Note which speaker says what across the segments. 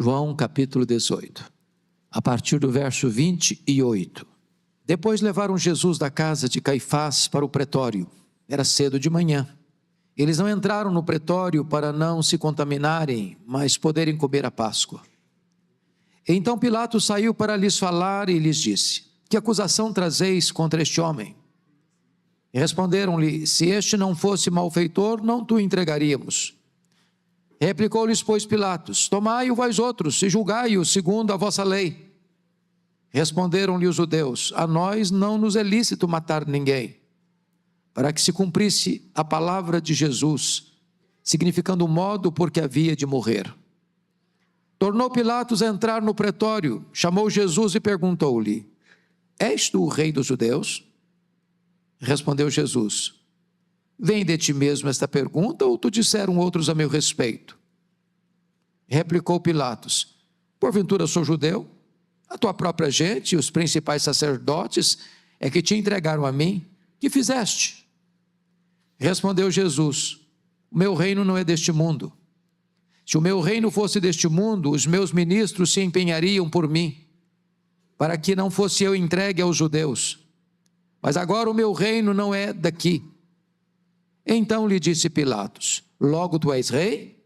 Speaker 1: João capítulo 18, a partir do verso 28. Depois levaram Jesus da casa de Caifás para o pretório. Era cedo de manhã. Eles não entraram no pretório para não se contaminarem, mas poderem comer a Páscoa. Então Pilatos saiu para lhes falar e lhes disse: que acusação trazeis contra este homem? E responderam-lhe: se este não fosse malfeitor, não tu entregaríamos. Replicou-lhes, pois, Pilatos: tomai-o vós outros e julgai-o segundo a vossa lei. Responderam-lhe os judeus: a nós não nos é lícito matar ninguém, para que se cumprisse a palavra de Jesus, significando o modo por que havia de morrer. Tornou Pilatos a entrar no pretório, chamou Jesus e perguntou-lhe: és tu o rei dos judeus? Respondeu Jesus: vem de ti mesmo esta pergunta, ou tu disseram outros a meu respeito? Replicou Pilatos: porventura sou judeu? A tua própria gente e os principais sacerdotes é que te entregaram a mim. Que fizeste? Respondeu Jesus: o meu reino não é deste mundo. Se o meu reino fosse deste mundo, os meus ministros se empenhariam por mim, para que não fosse eu entregue aos judeus. Mas agora o meu reino não é daqui. Então lhe disse Pilatos: logo tu és rei?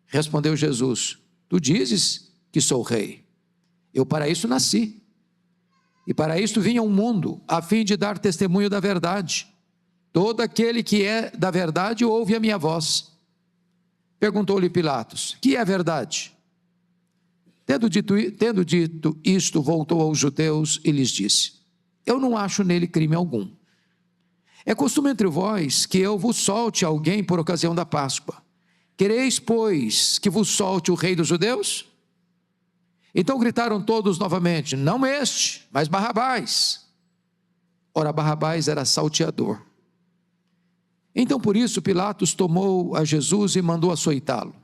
Speaker 1: Respondeu Jesus: tu dizes que sou rei. Eu para isso nasci, e para isto vim ao mundo, a fim de dar testemunho da verdade. Todo aquele que é da verdade ouve a minha voz. Perguntou-lhe Pilatos: que é a verdade? Tendo dito isto, voltou aos judeus e lhes disse: eu não acho nele crime algum. É costume entre vós que eu vos solte alguém por ocasião da Páscoa. Quereis, pois, que vos solte o rei dos judeus? Então gritaram todos novamente: não este, mas Barrabás. Ora, Barrabás era salteador. Então por isso Pilatos tomou a Jesus e mandou açoitá-lo.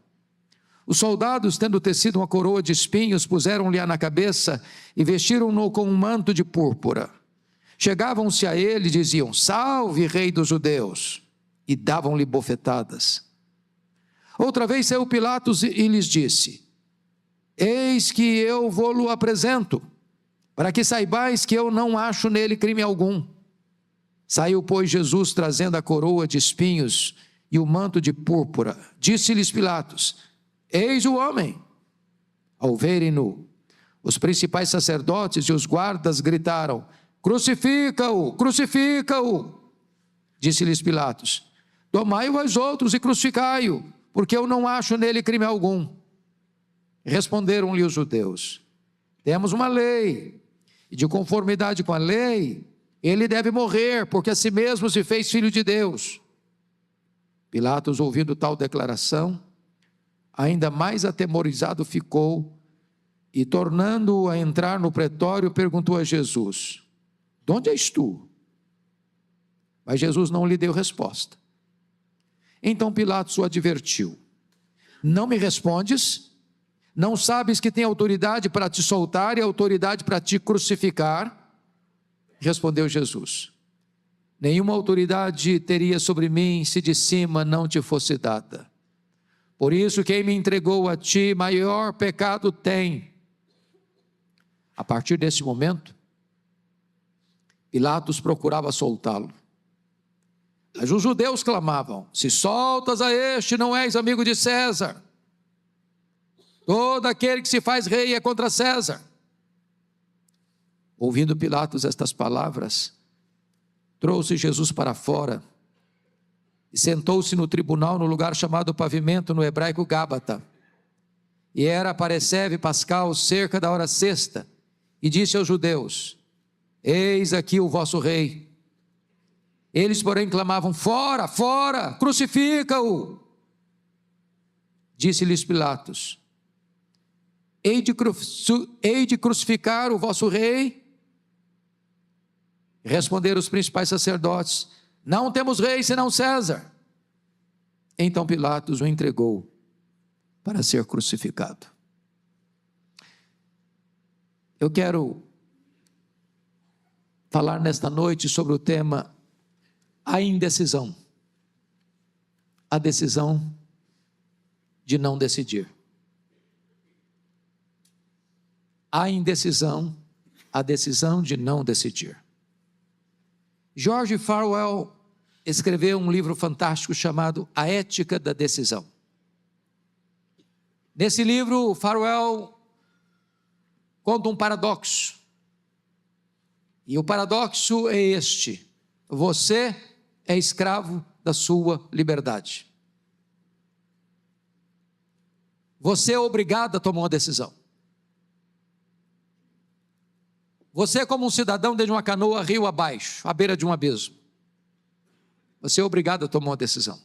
Speaker 1: Os soldados, tendo tecido uma coroa de espinhos, puseram-lhe na cabeça e vestiram-no com um manto de púrpura. Chegavam-se a ele e diziam: salve, rei dos judeus, e davam-lhe bofetadas. Outra vez saiu Pilatos e lhes disse: eis que eu vou-lo apresento, para que saibais que eu não acho nele crime algum. Saiu, pois, Jesus trazendo a coroa de espinhos e o manto de púrpura. Disse-lhes Pilatos: eis o homem. Ao verem-no, os principais sacerdotes e os guardas gritaram: crucifica-o, crucifica-o. Disse-lhes Pilatos: tomai-o vós outros e crucificai-o, porque eu não acho nele crime algum. Responderam-lhe os judeus: temos uma lei, e de conformidade com a lei, ele deve morrer, porque a si mesmo se fez filho de Deus. Pilatos, ouvindo tal declaração, ainda mais atemorizado ficou, e tornando-o a entrar no pretório, perguntou a Jesus: de onde és tu? Mas Jesus não lhe deu resposta. Então Pilatos o advertiu: não me respondes? Não sabes que tem autoridade para te soltar e autoridade para te crucificar? Respondeu Jesus: nenhuma autoridade teria sobre mim se de cima não te fosse dada. Por isso quem me entregou a ti maior pecado tem. A partir desse momento, Pilatos procurava soltá-lo. Mas os judeus clamavam: se soltas a este, não és amigo de César. Todo aquele que se faz rei é contra César. Ouvindo Pilatos estas palavras, trouxe Jesus para fora e sentou-se no tribunal no lugar chamado Pavimento, no hebraico Gábata. E era Pareceve Pascal, cerca da hora sexta, e disse aos judeus: eis aqui o vosso rei. Eles, porém, clamavam: fora, fora, crucifica-o. Disse-lhes Pilatos: hei de crucificar o vosso rei? Responderam os principais sacerdotes: não temos rei senão César. Então Pilatos o entregou para ser crucificado. Eu quero falar nesta noite sobre o tema a indecisão. A decisão de não decidir. a indecisão, a decisão de não decidir. George Farwell escreveu um livro fantástico chamado A Ética da Decisão. Nesse livro, Farwell conta um paradoxo. E o paradoxo é este: você é escravo da sua liberdade. Você é obrigado a tomar uma decisão. Você é como um cidadão dentro de uma canoa rio abaixo, à beira de um abismo. Você é obrigado a tomar uma decisão.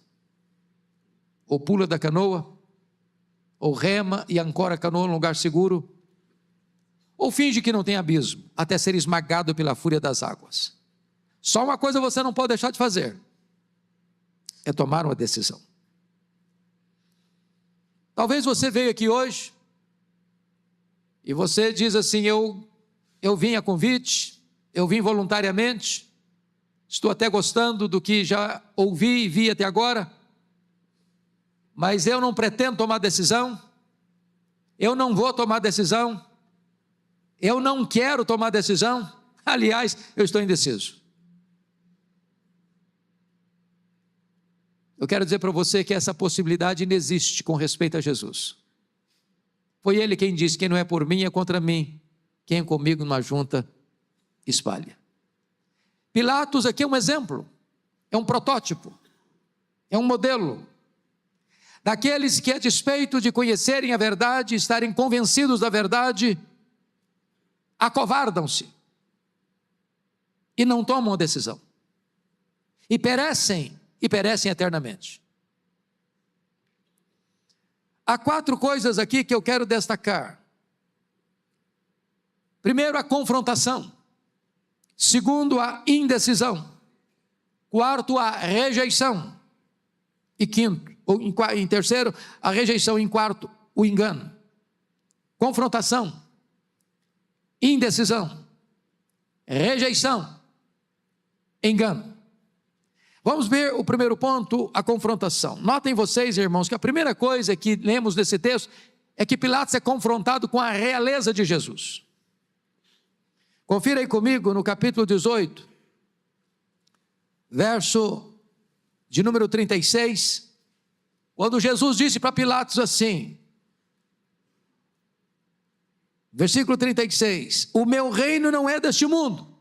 Speaker 1: Ou pula da canoa, ou rema e ancora a canoa num lugar seguro, ou finge que não tem abismo, até ser esmagado pela fúria das águas. Só uma coisa você não pode deixar de fazer: é tomar uma decisão. Talvez você veio aqui hoje e você diz assim: eu vim a convite, eu vim voluntariamente, estou até gostando do que já ouvi e vi até agora, mas eu não pretendo tomar decisão, eu não vou tomar decisão, eu não quero tomar decisão, aliás, eu estou indeciso. Eu quero dizer para você que essa possibilidade não existe com respeito a Jesus. Foi Ele quem disse: quem não é por mim é contra mim, quem é comigo numa junta espalha. Pilatos aqui é um exemplo, é um protótipo, é um modelo daqueles que, a despeito de conhecerem a verdade, estarem convencidos da verdade, acovardam-se e não tomam a decisão, e perecem eternamente. Há 4 coisas aqui que eu quero destacar. Primeiro, a confrontação. Segundo, a indecisão. Quarto, a rejeição. E em terceiro, a rejeição. Em quarto, o engano. Confrontação, indecisão, rejeição, engano. Vamos ver o primeiro ponto, a confrontação. Notem vocês, irmãos, que a primeira coisa que lemos nesse texto é que Pilatos é confrontado com a realeza de Jesus. Confira aí comigo no capítulo 18, verso de número 36, quando Jesus disse para Pilatos assim, versículo 36, o meu reino não é deste mundo.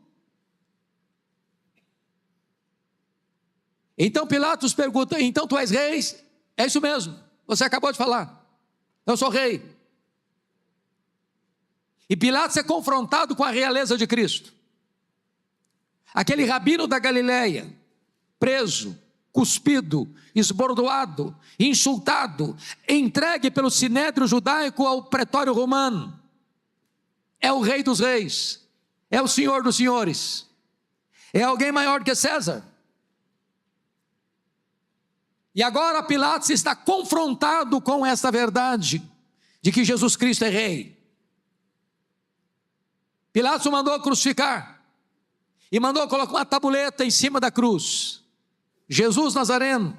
Speaker 1: Então Pilatos pergunta, então tu és rei? É isso mesmo, você acabou de falar, eu sou rei. E Pilatos é confrontado com a realeza de Cristo. Aquele rabino da Galileia, preso, cuspido, esbordoado, insultado, entregue pelo sinédrio judaico ao pretório romano, é o rei dos reis, é o senhor dos senhores, é alguém maior que César. E agora Pilatos está confrontado com essa verdade, de que Jesus Cristo é rei. Pilatos mandou crucificar, e mandou colocar uma tabuleta em cima da cruz, Jesus Nazareno,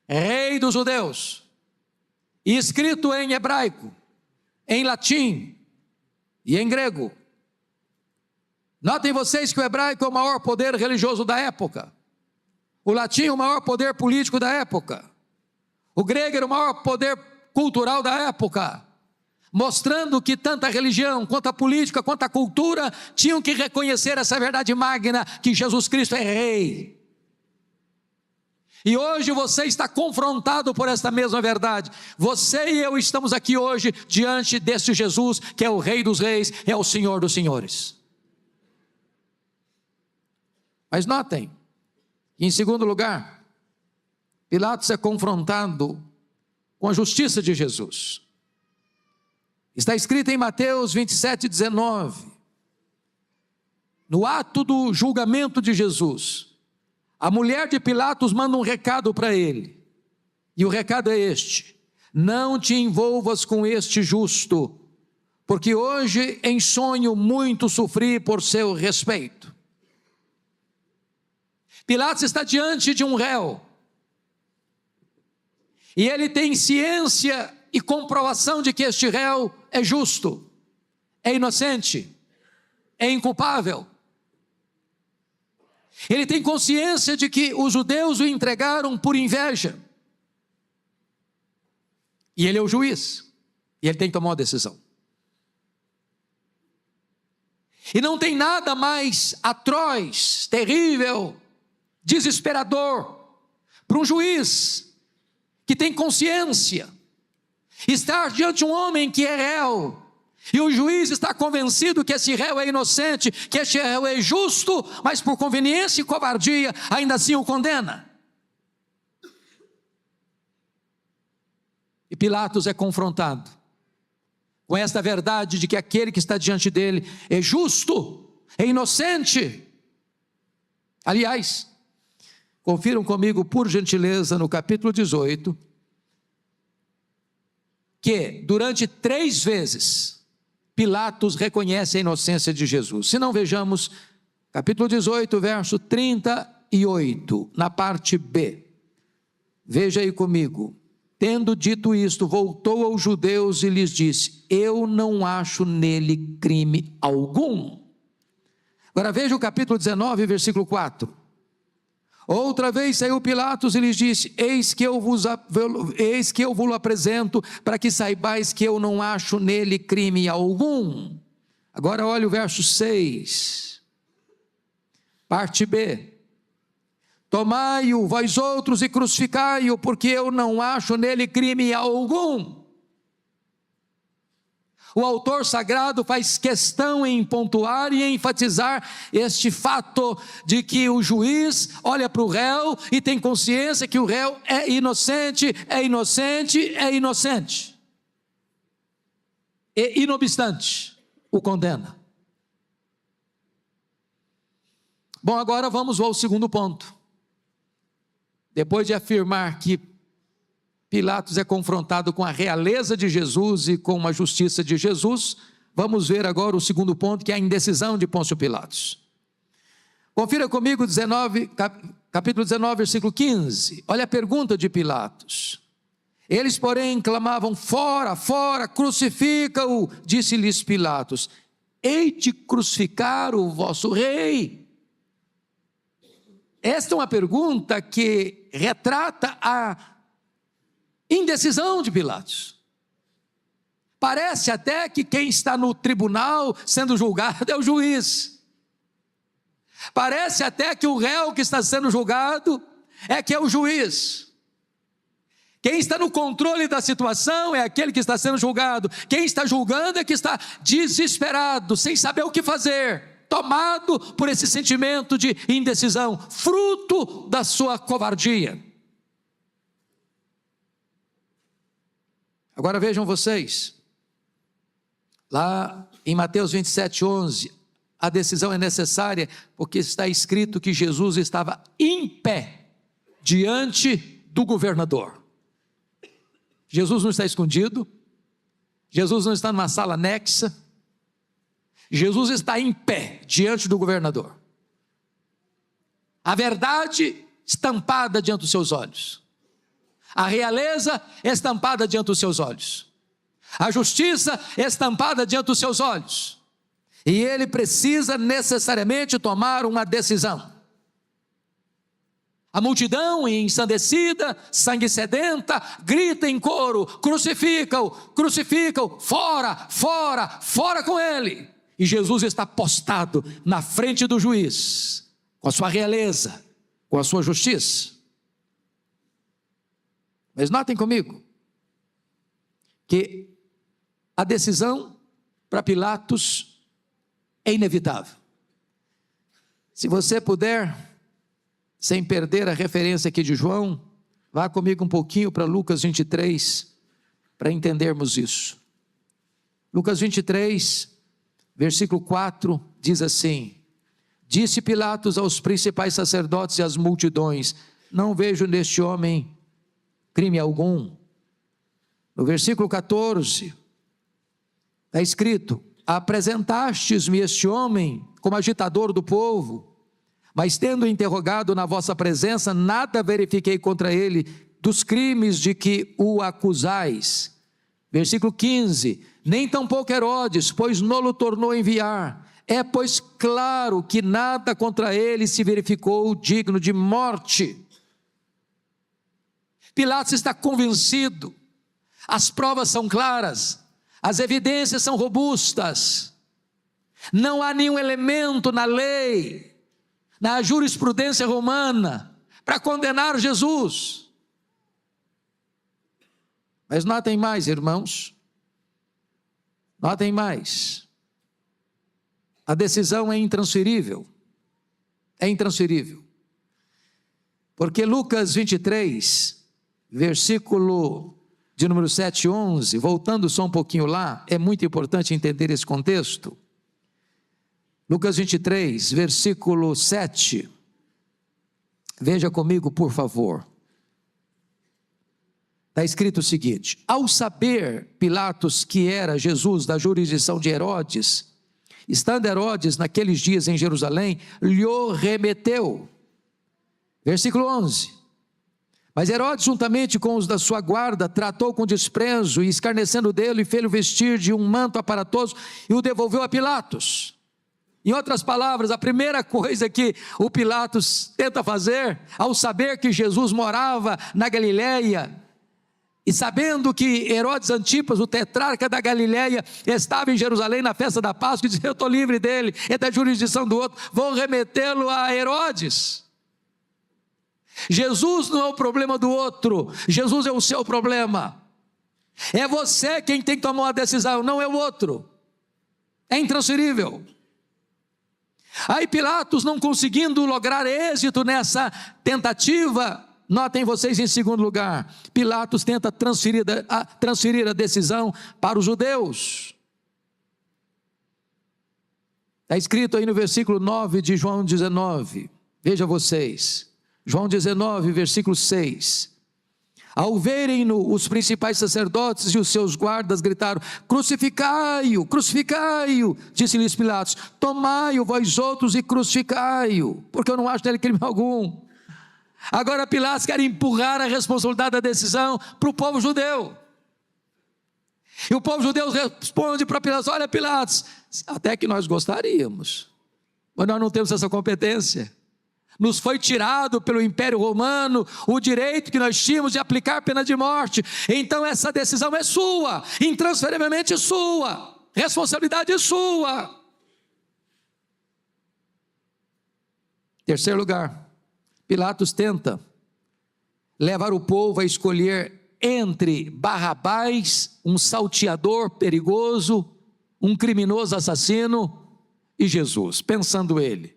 Speaker 1: rei dos judeus, e escrito em hebraico, em latim e em grego. Notem vocês que o hebraico é o maior poder religioso da época, o latim é o maior poder político da época, o grego era o maior poder cultural da época, mostrando que tanto a religião, quanto a política, quanto a cultura, tinham que reconhecer essa verdade magna, que Jesus Cristo é rei. E hoje você está confrontado por esta mesma verdade. Você e eu estamos aqui hoje, diante desse Jesus, que é o Rei dos Reis, é o Senhor dos Senhores. Mas notem, em segundo lugar, Pilatos é confrontado com a justiça de Jesus. Está escrito em Mateus 27:19, no ato do julgamento de Jesus, a mulher de Pilatos manda um recado para ele, e o recado é este: não te envolvas com este justo, porque hoje em sonho muito sofri por seu respeito. Pilatos está diante de um réu, e ele tem ciência e comprovação de que este réu é justo, é inocente, é inculpável. Ele tem consciência de que os judeus o entregaram por inveja. E ele é o juiz. E ele tem que tomar uma decisão. E não tem nada mais atroz, terrível, desesperador para um juiz que tem consciência estar diante de um homem que é réu, e o juiz está convencido que esse réu é inocente, que esse réu é justo, mas por conveniência e covardia ainda assim o condena. E Pilatos é confrontado com esta verdade de que aquele que está diante dele é justo, é inocente. Aliás, confiram comigo por gentileza no capítulo 18, que durante 3 vezes Pilatos reconhece a inocência de Jesus. Se não, vejamos capítulo 18, verso 38, na parte B. Veja aí comigo. Tendo dito isto, voltou aos judeus e lhes disse: eu não acho nele crime algum. Agora veja o capítulo 19, versículo 4. Outra vez saiu Pilatos e lhes disse: eis que eu vos apresento, para que saibais que eu não acho nele crime algum. Agora olha o verso 6, parte B. Tomai-o, vós outros, e crucificai-o, porque eu não acho nele crime algum. O autor sagrado faz questão em pontuar e enfatizar este fato de que o juiz olha para o réu e tem consciência que o réu é inocente, é inocente, é inocente. E, inobstante, o condena. Bom, agora vamos ao segundo ponto. Depois de afirmar que Pilatos é confrontado com a realeza de Jesus e com a justiça de Jesus, vamos ver agora o segundo ponto, que é a indecisão de Pôncio Pilatos. Confira comigo capítulo 19, versículo 15. Olha a pergunta de Pilatos. Eles, porém, clamavam: fora, fora, crucifica-o. Disse-lhes Pilatos: hei de crucificar o vosso rei? Esta é uma pergunta que retrata a indecisão de Pilatos. Parece até que quem está no tribunal sendo julgado é o juiz. Parece até que o réu que está sendo julgado é o juiz. Quem está no controle da situação é aquele que está sendo julgado. Quem está julgando é que está desesperado, sem saber o que fazer, tomado por esse sentimento de indecisão, fruto da sua covardia. Agora vejam vocês, lá em Mateus 27, 11, a decisão é necessária porque está escrito que Jesus estava em pé diante do governador. Jesus não está escondido, Jesus não está numa sala anexa, Jesus está em pé diante do governador. A verdade estampada diante dos seus olhos. A realeza estampada diante dos seus olhos. A justiça estampada diante dos seus olhos. E ele precisa necessariamente tomar uma decisão. A multidão ensandecida, sangue sedenta, grita em coro: crucifica-o, crucifica-o, fora, fora, fora com ele. E Jesus está postado na frente do juiz, com a sua realeza, com a sua justiça. Mas notem comigo, que a decisão para Pilatos é inevitável. Se você puder, sem perder a referência aqui de João, vá comigo um pouquinho para Lucas 23, para entendermos isso. Lucas 23, versículo 4, diz assim: disse Pilatos aos principais sacerdotes e às multidões: não vejo neste homem crime algum. No versículo 14, está escrito: apresentastes-me este homem como agitador do povo, mas tendo interrogado na vossa presença, nada verifiquei contra ele dos crimes de que o acusais. Versículo 15, nem tampouco Herodes, pois nolo tornou a enviar. É, pois, claro que nada contra ele se verificou digno de morte. Pilatos está convencido, as provas são claras, as evidências são robustas, não há nenhum elemento na lei, na jurisprudência romana, para condenar Jesus. Mas notem mais, irmãos, notem mais, a decisão é intransferível, porque Lucas 23, versículo de número 7 e 11, voltando só um pouquinho lá, é muito importante entender esse contexto. Lucas 23, versículo 7, veja comigo, por favor. Está escrito o seguinte: ao saber Pilatos que era Jesus da jurisdição de Herodes, estando Herodes naqueles dias em Jerusalém, lhe remeteu. Versículo 11. Mas Herodes, juntamente com os da sua guarda, tratou com desprezo e escarnecendo dele, fez-o vestir de um manto aparatoso e o devolveu a Pilatos. Em outras palavras, a primeira coisa que o Pilatos tenta fazer, ao saber que Jesus morava na Galileia, e sabendo que Herodes Antipas, o tetrarca da Galileia, estava em Jerusalém na festa da Páscoa, e diz: eu estou livre dele, é da jurisdição do outro, vou remetê-lo a Herodes. Jesus não é o problema do outro, Jesus é o seu problema. É você quem tem que tomar uma decisão, não é o outro. É intransferível. Aí Pilatos, não conseguindo lograr êxito nessa tentativa, notem vocês em segundo lugar, Pilatos tenta transferir a decisão para os judeus. Está escrito aí no versículo 9 de João 19, veja vocês. João 19, versículo 6. Ao verem-no, os principais sacerdotes e os seus guardas gritaram: crucificai-o, crucificai-o. Disse-lhes Pilatos: tomai-o vós outros e crucificai-o, porque eu não acho nele crime algum. Agora Pilatos quer empurrar a responsabilidade da decisão para o povo judeu. E o povo judeu responde para Pilatos: olha, Pilatos, até que nós gostaríamos, mas nós não temos essa competência. Nos foi tirado pelo Império Romano o direito que nós tínhamos de aplicar pena de morte. Então essa decisão é sua, intransferivelmente sua, responsabilidade é sua. Terceiro lugar, Pilatos tenta levar o povo a escolher entre Barrabás, um salteador perigoso, um criminoso assassino, e Jesus, pensando ele: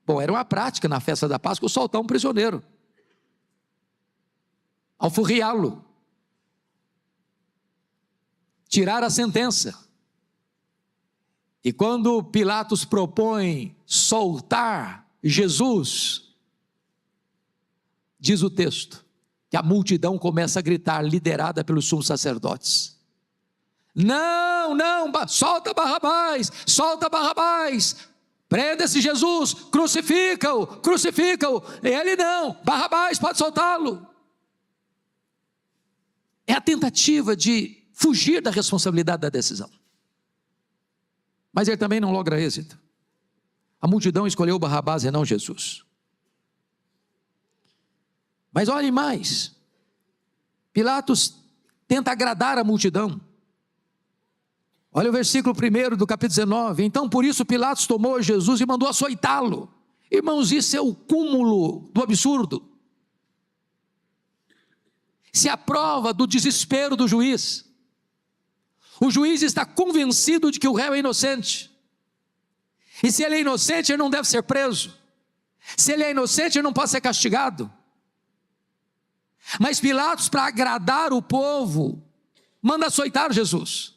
Speaker 1: bom, era uma prática na festa da Páscoa soltar um prisioneiro, alforriá-lo, tirar a sentença. E quando Pilatos propõe soltar Jesus, diz o texto que a multidão começa a gritar, liderada pelos sumos sacerdotes: não, não, solta Barrabás, solta Barrabás. Prenda esse Jesus, crucifica-o, crucifica-o. Ele não, Barrabás, pode soltá-lo. É a tentativa de fugir da responsabilidade da decisão. Mas ele também não logra êxito. A multidão escolheu Barrabás e não Jesus. Mas olhem mais, Pilatos tenta agradar a multidão. Olha o versículo 1 do capítulo 19. Então por isso Pilatos tomou Jesus e mandou açoitá-lo. Irmãos, isso é o cúmulo do absurdo. Se a prova do desespero do juiz. O juiz está convencido de que o réu é inocente. E se ele é inocente, ele não deve ser preso. Se ele é inocente, ele não pode ser castigado. Mas Pilatos, para agradar o povo, manda açoitar Jesus.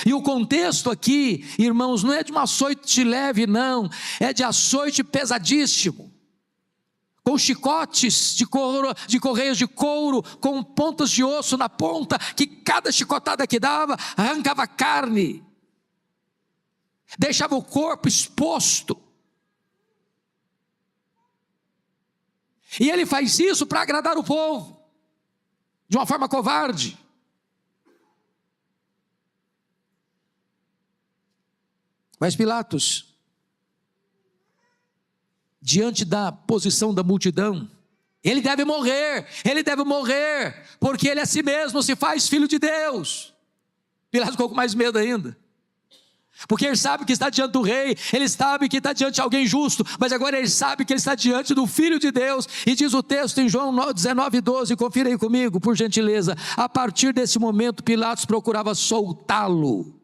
Speaker 1: E o contexto aqui, irmãos, não é de um açoite leve, não, é de açoite pesadíssimo, com chicotes de correias de couro, com pontas de osso na ponta, que cada chicotada que dava, arrancava carne, deixava o corpo exposto. E ele faz isso para agradar o povo, de uma forma covarde. Mas Pilatos, diante da posição da multidão, ele deve morrer, porque ele a si mesmo se faz filho de Deus. Pilatos ficou com mais medo ainda, porque ele sabe que está diante do rei, ele sabe que está diante de alguém justo, mas agora ele sabe que ele está diante do Filho de Deus, e diz o texto em João 19:12, confira aí comigo, por gentileza. A partir desse momento, Pilatos procurava soltá-lo,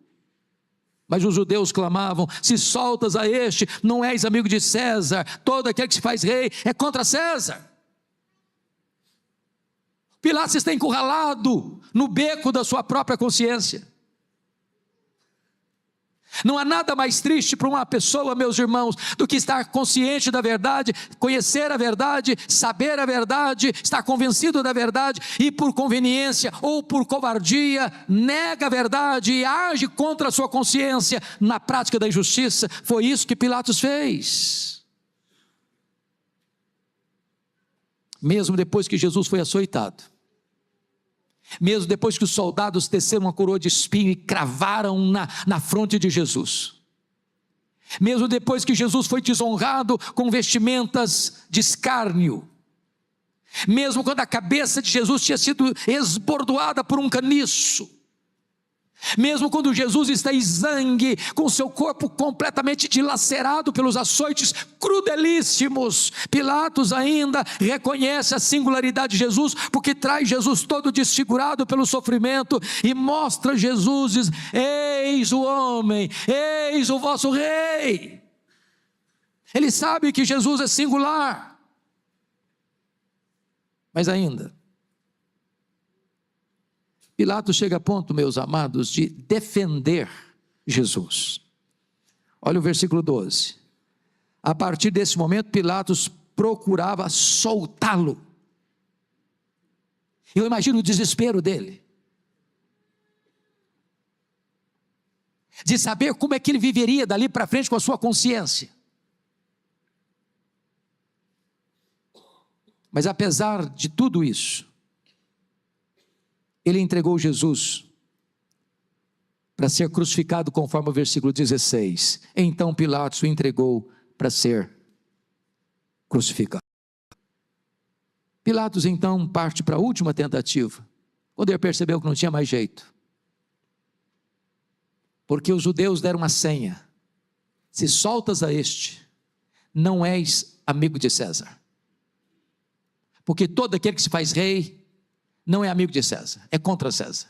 Speaker 1: mas os judeus clamavam: se soltas a este, não és amigo de César, todo aquele que se faz rei é contra César. Pilatos está encurralado no beco da sua própria consciência. Não há nada mais triste para uma pessoa, meus irmãos, do que estar consciente da verdade, conhecer a verdade, saber a verdade, estar convencido da verdade e por conveniência ou por covardia nega a verdade e age contra a sua consciência na prática da injustiça. Foi isso que Pilatos fez. Mesmo depois que Jesus foi açoitado, mesmo depois que os soldados teceram uma coroa de espinho e cravaram na fronte de Jesus, mesmo depois que Jesus foi desonrado com vestimentas de escárnio, mesmo quando a cabeça de Jesus tinha sido esbordoada por um caniço, mesmo quando Jesus está exangue, com seu corpo completamente dilacerado pelos açoites crudelíssimos, Pilatos ainda reconhece a singularidade de Jesus, porque traz Jesus todo desfigurado pelo sofrimento e mostra Jesus, diz: eis o homem, eis o vosso rei. Ele sabe que Jesus é singular, mas ainda Pilatos chega a ponto, meus amados, de defender Jesus. Olha o versículo 12. A partir desse momento, Pilatos procurava soltá-lo. Eu imagino o desespero dele, de saber como é que ele viveria dali para frente com a sua consciência. Mas apesar de tudo isso, ele entregou Jesus para ser crucificado, conforme o versículo 16. Então Pilatos o entregou para ser crucificado. Pilatos então parte para a última tentativa, quando ele percebeu que não tinha mais jeito. Porque os judeus deram uma senha: se soltas a este, não és amigo de César. Porque todo aquele que se faz rei não é amigo de César, é contra César.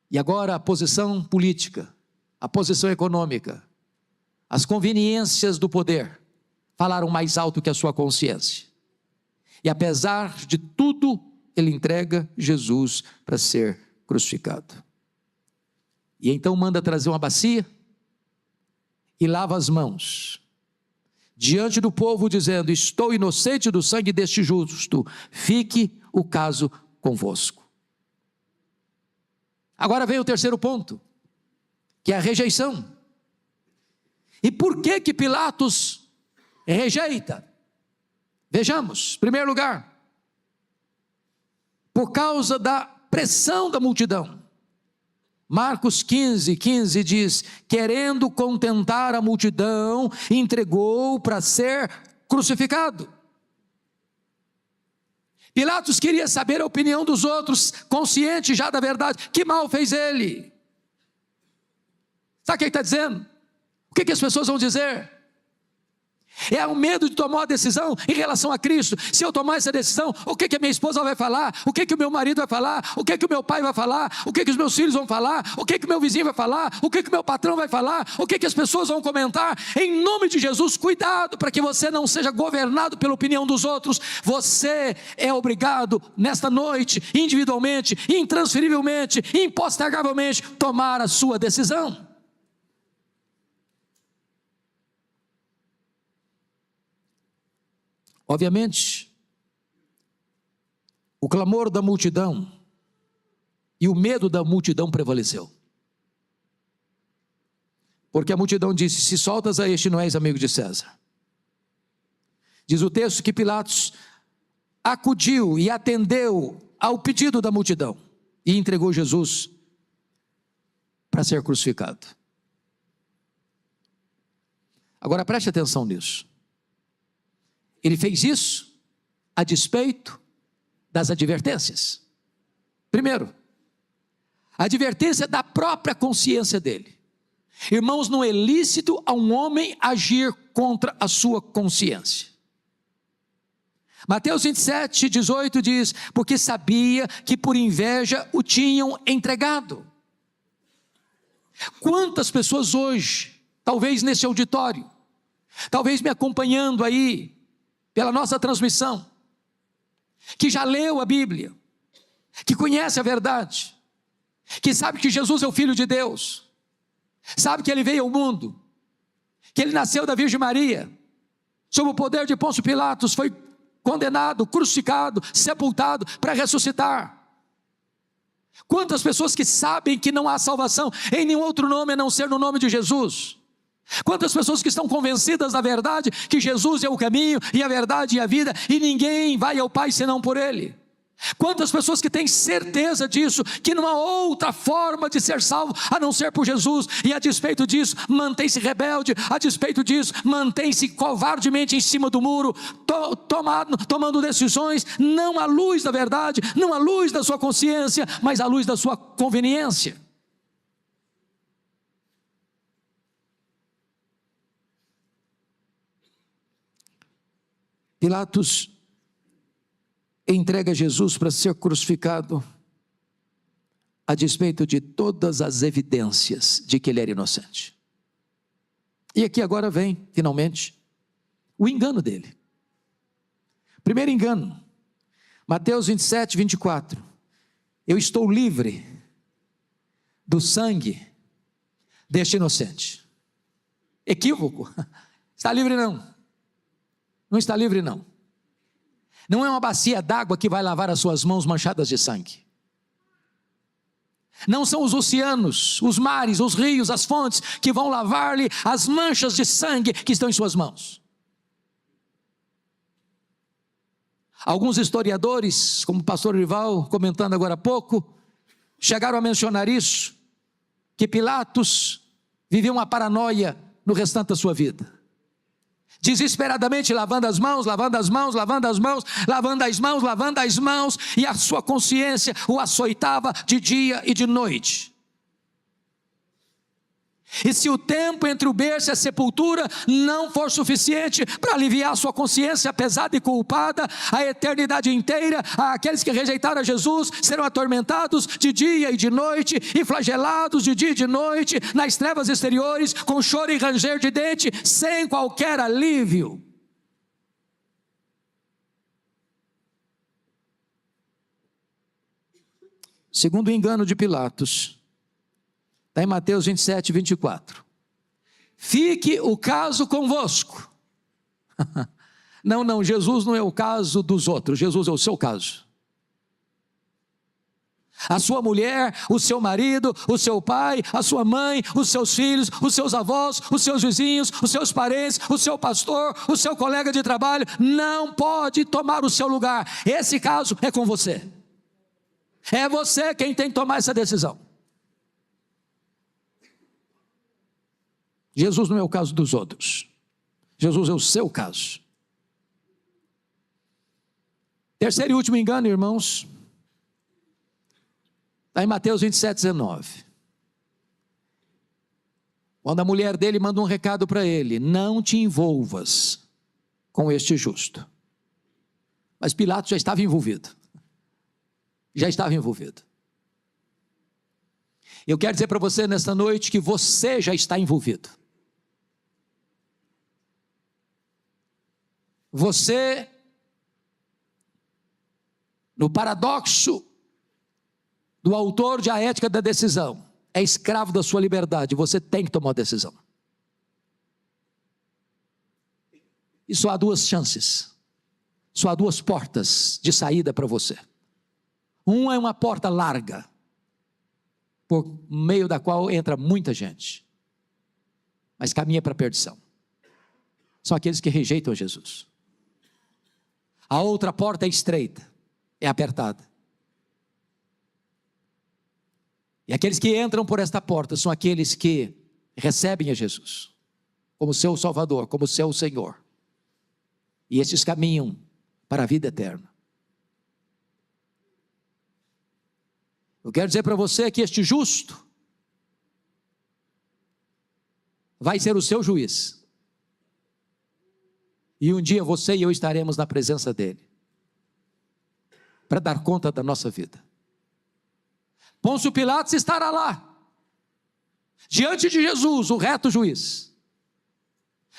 Speaker 1: E agora a posição política, a posição econômica, as conveniências do poder falaram mais alto que a sua consciência. E apesar de tudo, ele entrega Jesus para ser crucificado. E então manda trazer uma bacia e lava as mãos diante do povo, dizendo: estou inocente do sangue deste justo, fique o caso convosco. Agora vem o terceiro ponto, que é a rejeição. E por que Pilatos rejeita? Vejamos, em primeiro lugar, por causa da pressão da multidão. Marcos 15:15 diz: querendo contentar a multidão, entregou para ser crucificado. Pilatos queria saber a opinião dos outros, consciente já da verdade. Que mal fez ele? Sabe o que ele está dizendo? O que as pessoas vão dizer? É o medo de tomar uma decisão em relação a Cristo. Se eu tomar essa decisão, o que a minha esposa vai falar? O que o meu marido vai falar? O que o meu pai vai falar? O que os meus filhos vão falar? O que o meu vizinho vai falar? O que o meu patrão vai falar? O que as pessoas vão comentar? Em nome de Jesus, cuidado para que você não seja governado pela opinião dos outros. Você é obrigado nesta noite, individualmente, intransferivelmente, impostergavelmente, tomar a sua decisão. Obviamente, o clamor da multidão e o medo da multidão prevaleceu. Porque a multidão disse: se soltas a este, não és amigo de César. Diz o texto que Pilatos acudiu e atendeu ao pedido da multidão e entregou Jesus para ser crucificado. Agora preste atenção nisso. Ele fez isso a despeito das advertências. Primeiro, a advertência da própria consciência dele. Irmãos, não é lícito a um homem agir contra a sua consciência. Mateus 27, 18 diz: porque sabia que por inveja o tinham entregado. Quantas pessoas hoje, talvez nesse auditório, talvez me acompanhando aí pela nossa transmissão, que já leu a Bíblia, que conhece a verdade, que sabe que Jesus é o Filho de Deus, sabe que Ele veio ao mundo, que Ele nasceu da Virgem Maria, sob o poder de Pôncio Pilatos, foi condenado, crucificado, sepultado para ressuscitar. Quantas pessoas que sabem que não há salvação em nenhum outro nome a não ser no nome de Jesus. Quantas pessoas que estão convencidas da verdade, que Jesus é o caminho e a verdade e a vida, e ninguém vai ao Pai senão por Ele. Quantas pessoas que têm certeza disso, que não há outra forma de ser salvo a não ser por Jesus, e a despeito disso mantém-se rebelde, a despeito disso mantém-se covardemente em cima do muro, tomando decisões não à luz da verdade, não à luz da sua consciência, mas à luz da sua conveniência. Pilatos entrega Jesus para ser crucificado a despeito de todas as evidências de que ele era inocente. E aqui agora vem, finalmente, o engano dele. Primeiro engano, Mateus 27, 24. Eu estou livre do sangue deste inocente. Equívoco. Está livre não? Não está livre não. Não é uma bacia d'água que vai lavar as suas mãos manchadas de sangue. Não são os oceanos, os mares, os rios, as fontes que vão lavar-lhe as manchas de sangue que estão em suas mãos. Alguns historiadores, como o pastor Rival comentando agora há pouco, chegaram a mencionar isso, que Pilatos viveu uma paranoia no restante da sua vida. Desesperadamente lavando as mãos, lavando as mãos, lavando as mãos, lavando as mãos, lavando as mãos, e a sua consciência o açoitava de dia e de noite. E se o tempo entre o berço e a sepultura não for suficiente para aliviar a sua consciência pesada e culpada, a eternidade inteira, aqueles que rejeitaram a Jesus serão atormentados de dia e de noite, e flagelados de dia e de noite, nas trevas exteriores, com choro e ranger de dente, sem qualquer alívio. Segundo o engano de Pilatos, está em Mateus 27, 24. Fique o caso convosco. Não, Jesus não é o caso dos outros, Jesus é o seu caso. A sua mulher, o seu marido, o seu pai, a sua mãe, os seus filhos, os seus avós, os seus vizinhos, os seus parentes, o seu pastor, o seu colega de trabalho, não pode tomar o seu lugar. Esse caso é com você. É você quem tem que tomar essa decisão. Jesus não é o caso dos outros. Jesus é o seu caso. Terceiro e último engano, irmãos, está em Mateus 27, 19. Quando a mulher dele manda um recado para ele: não te envolvas com este justo. Mas Pilatos já estava envolvido. Já estava envolvido. Eu quero dizer para você nesta noite que você já está envolvido. Você, no paradoxo do autor de A Ética da Decisão, é escravo da sua liberdade. Você tem que tomar uma decisão. E só há duas chances, só há duas portas de saída para você. Uma é uma porta larga, por meio da qual entra muita gente, mas caminha para a perdição. São aqueles que rejeitam Jesus. A outra porta é estreita, é apertada. E aqueles que entram por esta porta são aqueles que recebem a Jesus como seu Salvador, como seu Senhor. E esses caminham para a vida eterna. Eu quero dizer para você que este justo vai ser o seu juiz. E um dia você e eu estaremos na presença dele, para dar conta da nossa vida. Pôncio Pilatos estará lá, diante de Jesus, o reto juiz,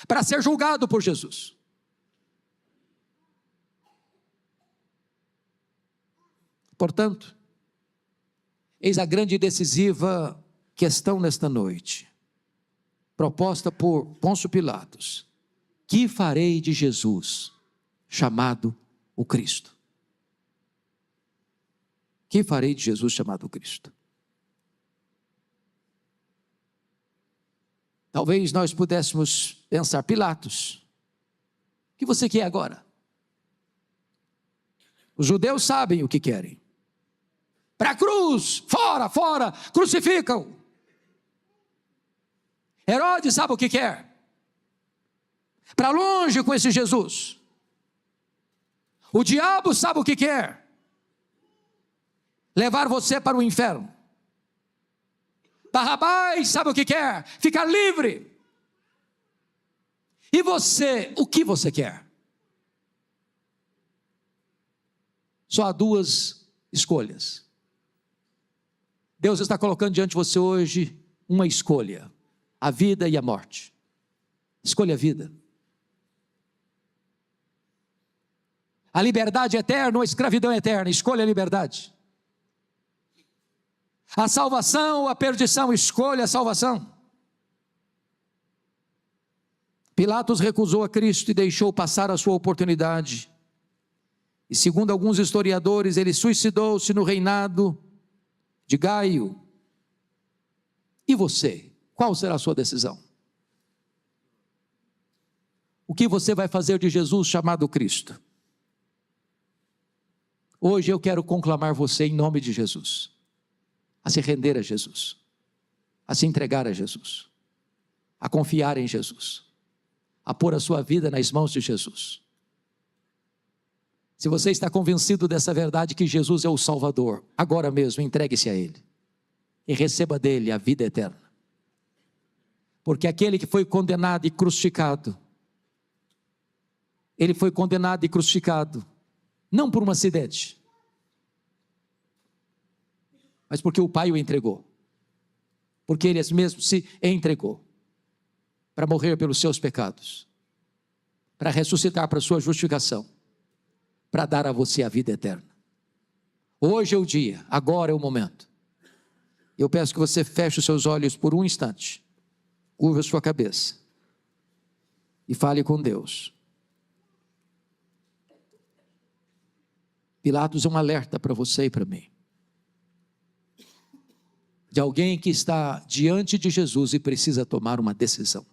Speaker 1: para ser julgado por Jesus. Portanto, eis a grande e decisiva questão nesta noite, proposta por Pôncio Pilatos: que farei de Jesus, chamado o Cristo? Que farei de Jesus chamado Cristo? Talvez nós pudéssemos pensar: Pilatos, o que você quer agora? Os judeus sabem o que querem. Para a cruz, fora, fora, crucificam. Herodes sabe o que quer. Para longe com esse Jesus. O diabo sabe o que quer. Levar você para o inferno. Barrabás sabe o que quer. Ficar livre. E você, o que você quer? Só há duas escolhas. Deus está colocando diante de você hoje uma escolha: a vida e a morte. Escolha a vida. A liberdade eterna ou a escravidão eterna? Escolha a liberdade. A salvação ou a perdição? Escolha a salvação. Pilatos recusou a Cristo e deixou passar a sua oportunidade. E segundo alguns historiadores, ele suicidou-se no reinado de Gaio. E você? Qual será a sua decisão? O que você vai fazer de Jesus chamado Cristo? Hoje eu quero conclamar você em nome de Jesus, a se render a Jesus, a se entregar a Jesus, a confiar em Jesus, a pôr a sua vida nas mãos de Jesus. Se você está convencido dessa verdade, que Jesus é o Salvador, agora mesmo entregue-se a Ele e receba dele a vida eterna. Porque aquele que foi condenado e crucificado, ele foi condenado e crucificado não por um acidente, mas porque o Pai o entregou, porque ele mesmo se entregou para morrer pelos seus pecados, para ressuscitar para a sua justificação, para dar a você a vida eterna. Hoje é o dia, agora é o momento. Eu peço que você feche os seus olhos por um instante, curva a sua cabeça e fale com Deus. Pilatos é um alerta para você e para mim, de alguém que está diante de Jesus e precisa tomar uma decisão,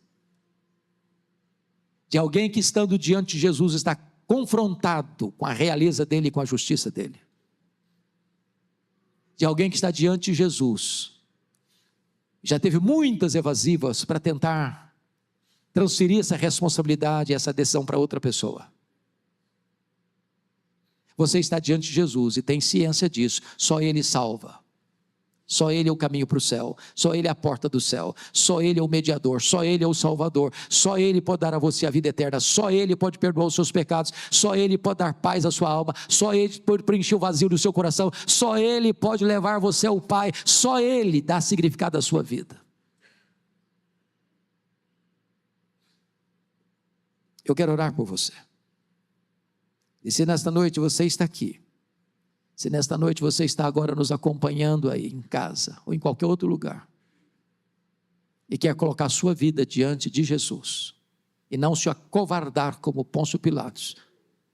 Speaker 1: de alguém que, estando diante de Jesus, está confrontado com a realeza dele e com a justiça dele, de alguém que está diante de Jesus, já teve muitas evasivas para tentar transferir essa responsabilidade, essa decisão para outra pessoa. Você está diante de Jesus e tem ciência disso. Só Ele salva, só Ele é o caminho para o céu, só Ele é a porta do céu, só Ele é o mediador, só Ele é o Salvador, só Ele pode dar a você a vida eterna, só Ele pode perdoar os seus pecados, só Ele pode dar paz à sua alma, só Ele pode preencher o vazio do seu coração, só Ele pode levar você ao Pai, só Ele dá significado à sua vida. Eu quero orar por você. E se nesta noite você está aqui, se nesta noite você está agora nos acompanhando aí em casa ou em qualquer outro lugar, e quer colocar a sua vida diante de Jesus e não se acovardar como Pôncio Pilatos,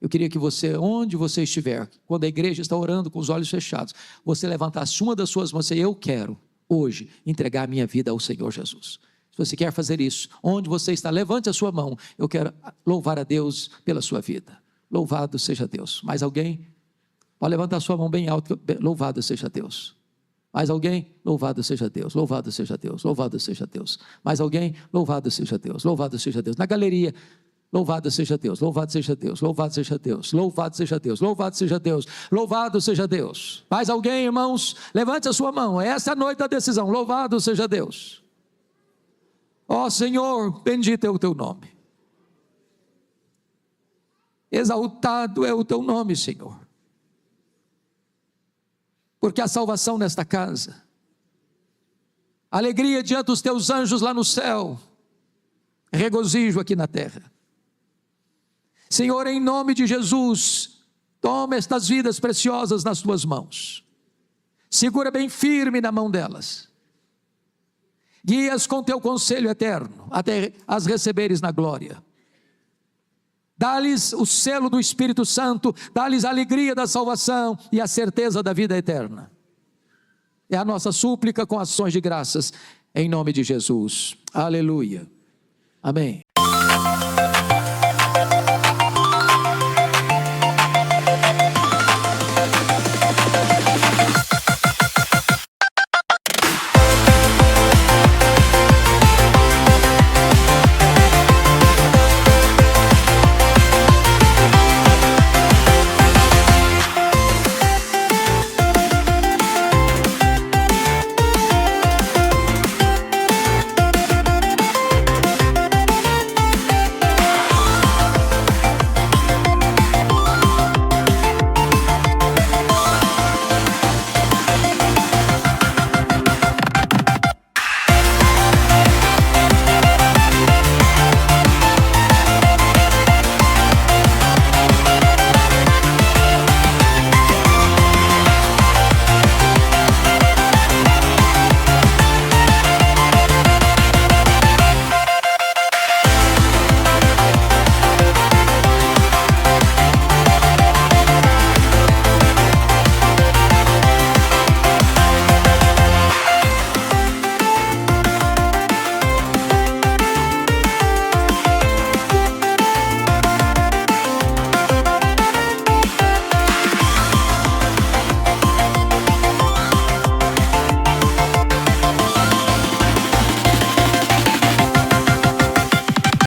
Speaker 1: eu queria que você, onde você estiver, quando a igreja está orando com os olhos fechados, você levantasse uma das suas mãos e eu quero hoje entregar a minha vida ao Senhor Jesus. Se você quer fazer isso, onde você está, levante a sua mão. Eu quero louvar a Deus pela sua vida. Louvado seja Deus. Mais alguém? Pode levantar a sua mão bem alto. Louvado seja Deus. Mais alguém? Louvado seja Deus, louvado seja Deus, louvado seja Deus. Mais alguém? Louvado seja Deus, louvado seja Deus. Na galeria, louvado seja Deus, louvado seja Deus, louvado seja Deus, louvado seja Deus, louvado seja Deus, louvado seja Deus. Mais alguém, irmãos? Levante a sua mão, essa é a noite da decisão, louvado seja Deus. Ó Senhor, bendito é o teu nome. Exaltado é o teu nome, Senhor. Porque há salvação nesta casa, alegria diante dos teus anjos lá no céu, regozijo aqui na terra. Senhor, em nome de Jesus, toma estas vidas preciosas nas tuas mãos, segura bem firme na mão delas, guia-as com teu conselho eterno, até as receberes na glória. Dá-lhes o selo do Espírito Santo, dá-lhes a alegria da salvação e a certeza da vida eterna. É a nossa súplica com ações de graças, em nome de Jesus. Aleluia. Amém.